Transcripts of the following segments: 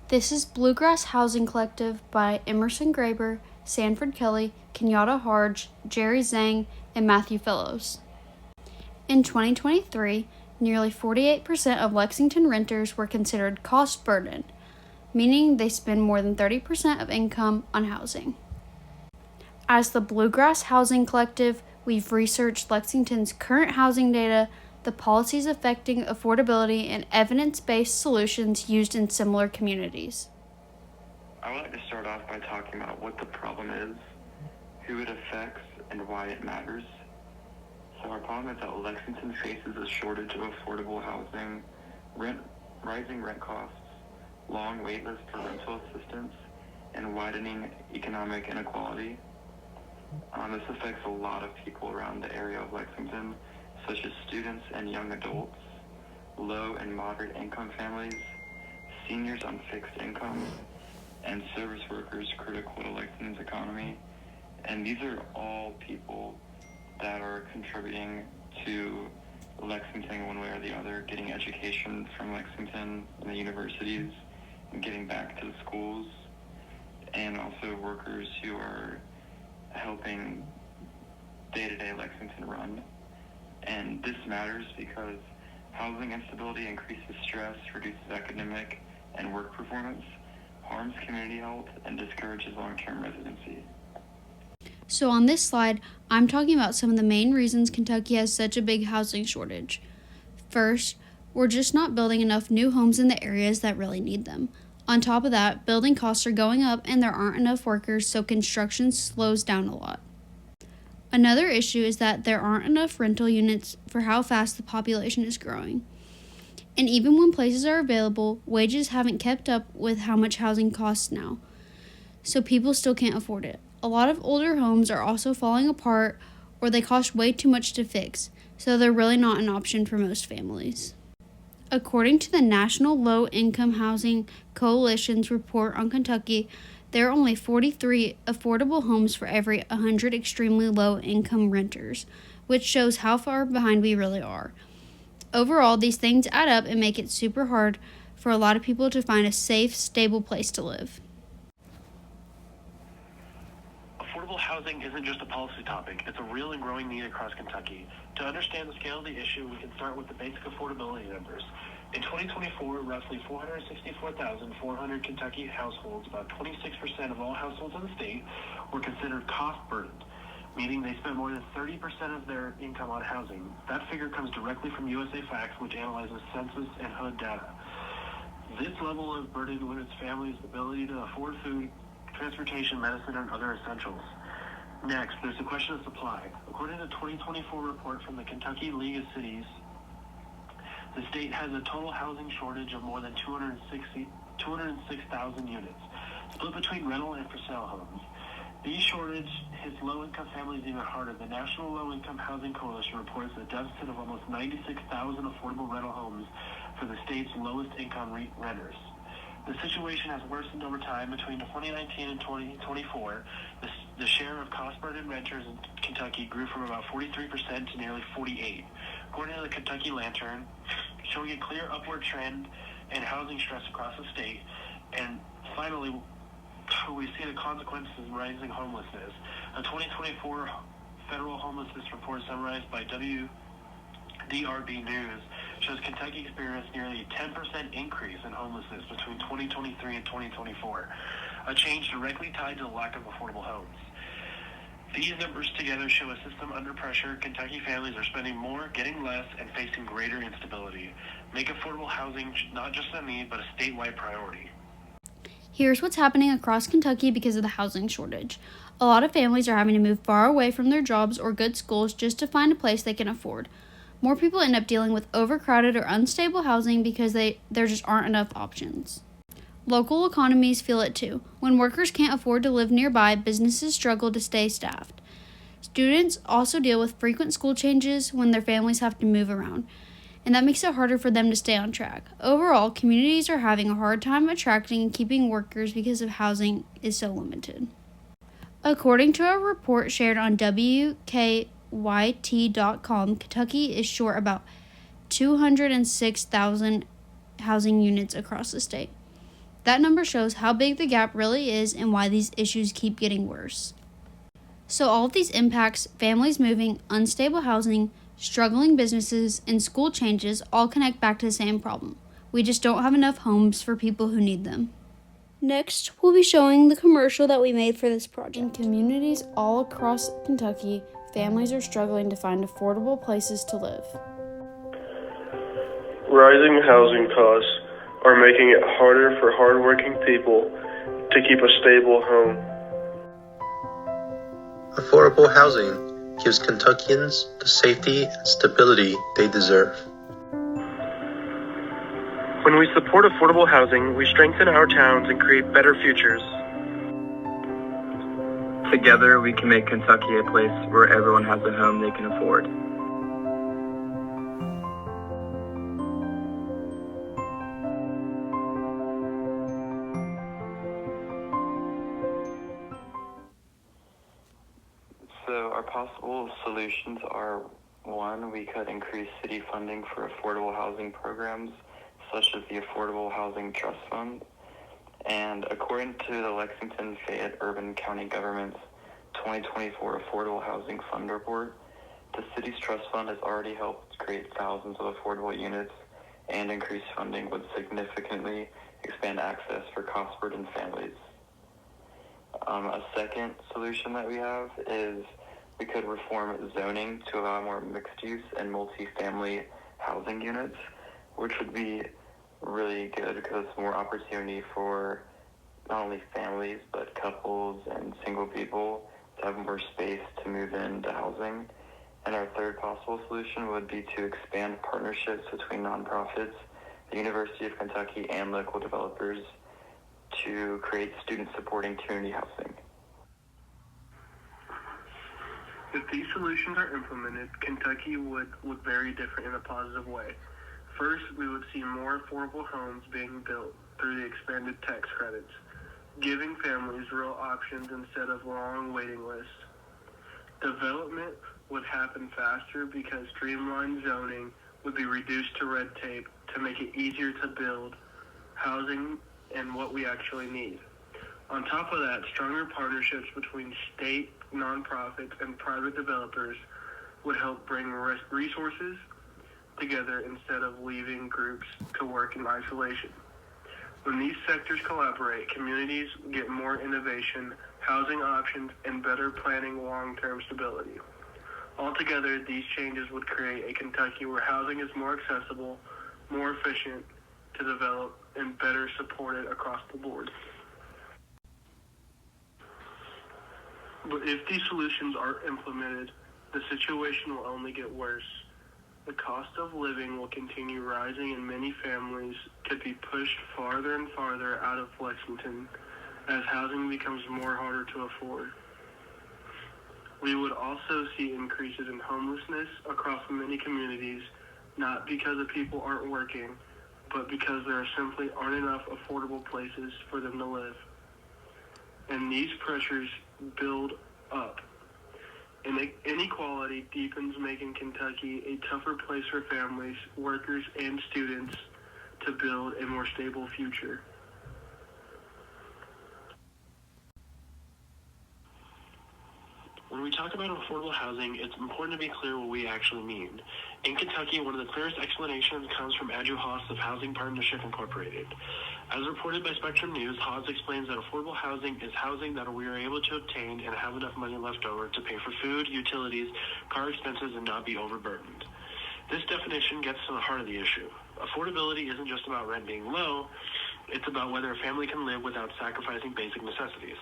This is Bluegrass Housing Collective by Emerson Graber, Sanford Kelly, Kenyatta Harge, Jerry Zhang, and Matthew Fellows. In 2023, nearly 48% of Lexington renters were considered cost burden, meaning they spend more than 30% of income on housing. As the Bluegrass Housing Collective, we've researched Lexington's current housing data, the policies affecting affordability, and evidence-based solutions used in similar communities. I would like to start off by talking about what the problem is, who it affects, and why it matters. So our problem is that Lexington faces a shortage of affordable housing, rising rent costs, long wait lists for rental assistance, and widening economic inequality. This affects a lot of people around the area of Lexington, such as students and young adults, low and moderate income families, seniors on fixed incomes, and service workers critical to Lexington's economy. And these are all people that are contributing to Lexington one way or the other, getting education from Lexington and the universities, and getting back to the schools, and also workers who are helping day-to-day Lexington run. And this matters because housing instability increases stress, reduces academic and work performance, harms community health, and discourages long-term residency. So on this slide, I'm talking about some of the main reasons Kentucky has such a big housing shortage. First, we're just not building enough new homes in the areas that really need them. On top of that, building costs are going up and there aren't enough workers, so construction slows down a lot. Another issue is that there aren't enough rental units for how fast the population is growing. And even when places are available, wages haven't kept up with how much housing costs now, so people still can't afford it. A lot of older homes are also falling apart or they cost way too much to fix, so they're really not an option for most families. According to the National Low Income Housing Coalition's report on Kentucky, there are only 43 affordable homes for every 100 extremely low income renters, which shows how far behind we really are. Overall, these things add up and make it super hard for a lot of people to find a safe, stable place to live. Affordable housing isn't just a policy topic, it's a real and growing need across Kentucky. To understand the scale of the issue, we can start with the basic affordability numbers. In 2024, roughly 464,400 Kentucky households, about 26% of all households in the state, were considered cost-burdened, meaning they spent more than 30% of their income on housing. That figure comes directly from USA Facts, which analyzes census and HUD data. This level of burden limits families' ability to afford food, transportation, medicine, and other essentials. Next, there's the question of supply. According to a 2024 report from the Kentucky League of Cities, the state has a total housing shortage of more than 206,000 units, split between rental and for sale homes. These shortage hits low-income families even harder. The National Low-Income Housing Coalition reports a deficit of almost 96,000 affordable rental homes for the state's lowest-income renters. The situation has worsened over time. Between 2019 and 2024, the share of cost-burdened renters in Kentucky grew from about 43% to nearly 48%. According to the Kentucky Lantern, showing a clear upward trend in housing stress across the state. And finally, we see the consequences of rising homelessness. A 2024 federal homelessness report summarized by WDRB News shows Kentucky experienced nearly a 10% increase in homelessness between 2023 and 2024, a change directly tied to the lack of affordable homes. These numbers together show a system under pressure. Kentucky families are spending more, getting less, and facing greater instability. Make affordable housing not just a need, but a statewide priority. Here's what's happening across Kentucky because of the housing shortage. A lot of families are having to move far away from their jobs or good schools just to find a place they can afford. More people end up dealing with overcrowded or unstable housing because there just aren't enough options. Local economies feel it too. When workers can't afford to live nearby, businesses struggle to stay staffed. Students also deal with frequent school changes when their families have to move around, and that makes it harder for them to stay on track. Overall, communities are having a hard time attracting and keeping workers because of housing is so limited. According to a report shared on WKYT.com, Kentucky is short about 206,000 housing units across the state. That number shows how big the gap really is and why these issues keep getting worse. So all of these impacts, families moving, unstable housing, struggling businesses, and school changes all connect back to the same problem. We just don't have enough homes for people who need them. Next, we'll be showing the commercial that we made for this project. In communities all across Kentucky, families are struggling to find affordable places to live. Rising housing costs are making it harder for hardworking people to keep a stable home. Affordable housing gives Kentuckians the safety and stability they deserve. When we support affordable housing, we strengthen our towns and create better futures. Together, we can make Kentucky a place where everyone has a home they can afford. So our possible solutions are, one, we could increase city funding for affordable housing programs, such as the Affordable Housing Trust Fund. And according to the Lexington Fayette Urban County Government's 2024 Affordable Housing Fund Report, the city's trust fund has already helped create thousands of affordable units, and increased funding would significantly expand access for cost-burdened families. A second solution that we have is we could reform zoning to allow more mixed-use and multi-family housing units, which would be really good because it's more opportunity for not only families but couples and single people to have more space to move into housing. And our third possible solution would be to expand partnerships between nonprofits, the University of Kentucky, and local developers to create student-supporting community housing. If these solutions are implemented, Kentucky would look very different in a positive way. First, we would see more affordable homes being built through the expanded tax credits, giving families real options instead of long waiting lists. Development would happen faster because streamlined zoning would be reduced to red tape to make it easier to build housing and what we actually need. On top of that, stronger partnerships between state, nonprofits, and private developers would help bring resources together instead of leaving groups to work in isolation. When these sectors collaborate, communities get more innovation, housing options, and better planning long-term stability. Altogether, these changes would create a Kentucky where housing is more accessible, more efficient to develop, and better supported across the board. But if these solutions are implemented, the situation will only get worse. The cost of living will continue rising and many families could be pushed farther and farther out of Lexington as housing becomes more harder to afford. We would also see increases in homelessness across many communities, not because the people aren't working, but because there simply aren't enough affordable places for them to live. And these pressures build up. And inequality deepens, making Kentucky a tougher place for families, workers, and students to build a more stable future. When we talk about affordable housing, it's important to be clear what we actually mean. In Kentucky, one of the clearest explanations comes from Andrew Haas of Housing Partnership Incorporated. As reported by Spectrum News, Haas explains that affordable housing is housing that we are able to obtain and have enough money left over to pay for food, utilities, car expenses, and not be overburdened. This definition gets to the heart of the issue. Affordability isn't just about rent being low, it's about whether a family can live without sacrificing basic necessities.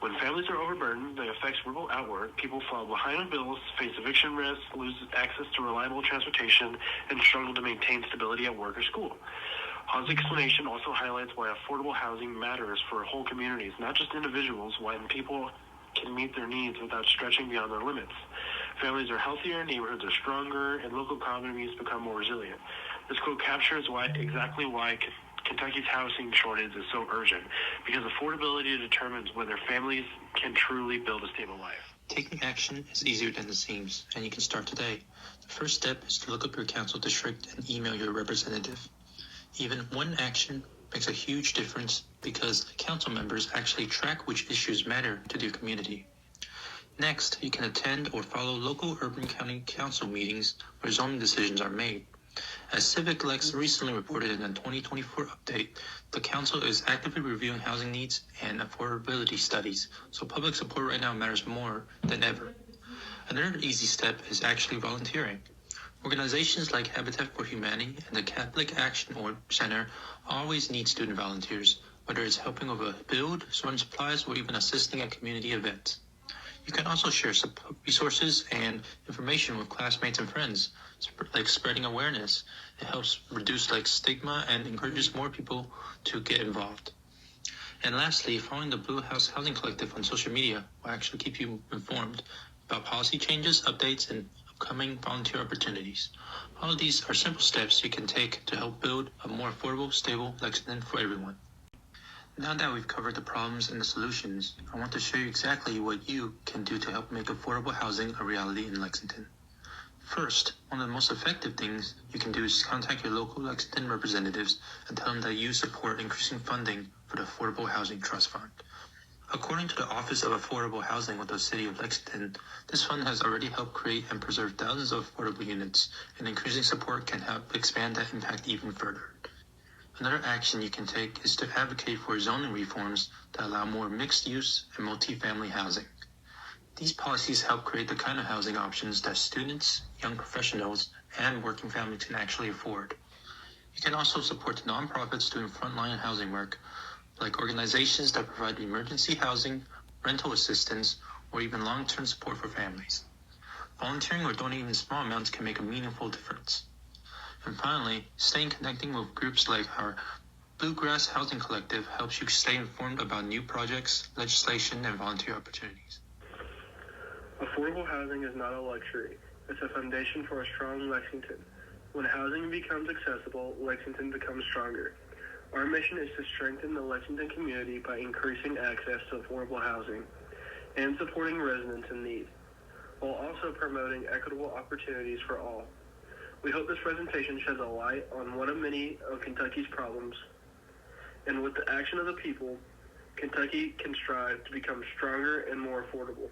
When families are overburdened, the effects ripple outward. People fall behind on bills, face eviction risks, lose access to reliable transportation, and struggle to maintain stability at work or school. Haas' explanation also highlights why affordable housing matters for whole communities, not just individuals, when people can meet their needs without stretching beyond their limits. Families are healthier, neighborhoods are stronger, and local economies become more resilient. This quote captures exactly why Kentucky's housing shortage is so urgent, because affordability determines whether families can truly build a stable life. Taking action is easier than it seems, and you can start today. The first step is to look up your council district and email your representative. Even one action makes a huge difference because council members actually track which issues matter to their community. Next, you can attend or follow local urban county council meetings where zoning decisions are made. As CivicLex recently reported in a 2024 update, the council is actively reviewing housing needs and affordability studies, so public support right now matters more than ever. Another easy step is actually volunteering. Organizations like Habitat for Humanity and the Catholic Action Center always need student volunteers, whether it's helping with a build, storing supplies, or even assisting at community events. You can also share resources and information with classmates and friends, like spreading awareness. It helps reduce stigma and encourages more people to get involved. And lastly, following the Blue House Housing Collective on social media will actually keep you informed about policy changes, updates, and upcoming volunteer opportunities. All of these are simple steps you can take to help build a more affordable, stable Lexington for everyone. Now that we've covered the problems and the solutions, I want to show you exactly what you can do to help make affordable housing a reality in Lexington. First, one of the most effective things you can do is contact your local Lexington representatives and tell them that you support increasing funding for the Affordable Housing Trust Fund. According to the Office of Affordable Housing with the City of Lexington, this fund has already helped create and preserve thousands of affordable units, and increasing support can help expand that impact even further. Another action you can take is to advocate for zoning reforms that allow more mixed-use and multifamily housing. These policies help create the kind of housing options that students, young professionals, and working families can actually afford. You can also support the nonprofits doing frontline housing work, like organizations that provide emergency housing, rental assistance, or even long-term support for families. Volunteering or donating small amounts can make a meaningful difference. And finally, staying connecting with groups like our Bluegrass Housing Collective helps you stay informed about new projects, legislation, and volunteer opportunities. Affordable housing is not a luxury. It's a foundation for a strong Lexington. When housing becomes accessible, Lexington becomes stronger. Our mission is to strengthen the Lexington community by increasing access to affordable housing and supporting residents in need, while also promoting equitable opportunities for all. We hope this presentation sheds a light on one of many of Kentucky's problems, and with the action of the people, Kentucky can strive to become stronger and more affordable.